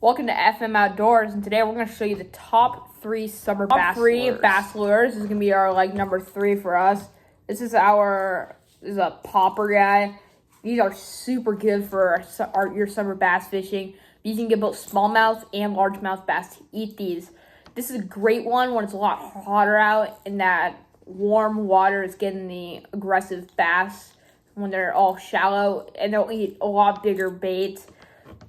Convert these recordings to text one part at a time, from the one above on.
Welcome to FM Outdoors, and today we're going to show you the top three summer bass lures. This is going to be our number 3 for us. This is a popper guy. These are super good for your summer bass fishing. You can get both smallmouth and largemouth bass to eat these. This is a great one when it's a lot hotter out and that warm water is getting the aggressive bass when they're all shallow, and they'll eat a lot bigger bait.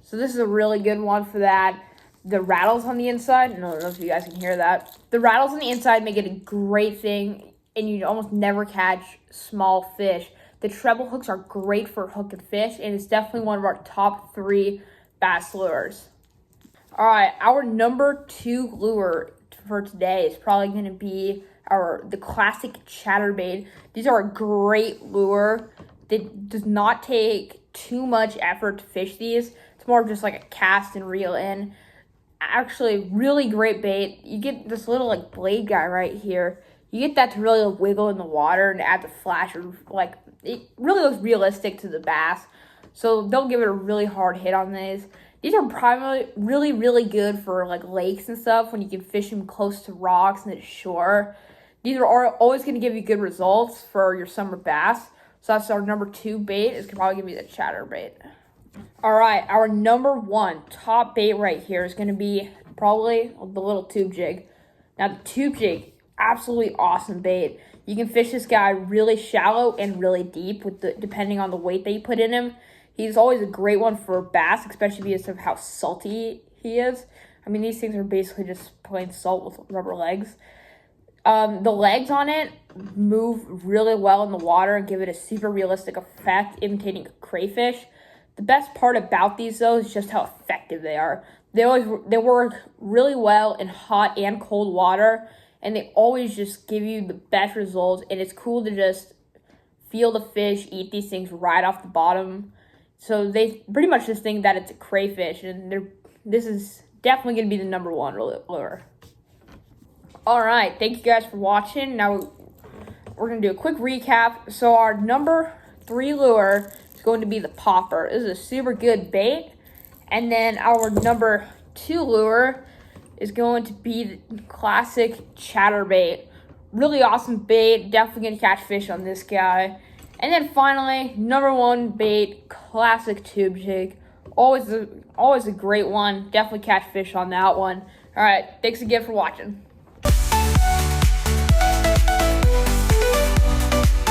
So this is a really good one for that. The rattles on the inside, I don't know if you guys can hear that. The rattles on the inside make it a great thing, and you almost never catch small fish. The treble hooks are great for hooking fish, and it's definitely one of our top 3 bass lures. All right, our number 2 lure for today is probably going to be the classic chatterbait. These are a great lure. It does not take too much effort to fish these. It's more of just like a cast and reel in. Actually, really great bait. You get this little blade guy right here. You get that to really wiggle in the water and add the flash. It really looks realistic to the bass. So don't give it a really hard hit on these. These are primarily really good for lakes and stuff when you can fish them close to rocks and the shore. These are always going to give you good results for your summer bass. So that's our number 2 bait. It's probably going to be the chatterbait. All right, our number 1 top bait right here is going to be probably the little tube jig. Now, the tube jig, absolutely awesome bait. You can fish this guy really shallow and really deep depending on the weight that you put in him. He's always a great one for bass, especially because of how salty he is. I mean, these things are basically just plain salt with rubber legs. The legs on it move really well in the water and give it a super realistic effect, imitating a crayfish. The best part about these, though, is just how effective they are. They work really well in hot and cold water, and they always just give you the best results. And it's cool to just feel the fish eat these things right off the bottom. So they pretty much just think that it's a crayfish, and this is definitely going to be the number 1 lure. All right, thank you guys for watching. Now we're going to do a quick recap. So our number 3 lure is going to be the popper. This is a super good bait. And then our number 2 lure is going to be the classic chatterbait. Really awesome bait. Definitely going to catch fish on this guy. And then finally, number 1 bait, classic tube jig. Always a great one. Definitely catch fish on that one. All right, thanks again for watching.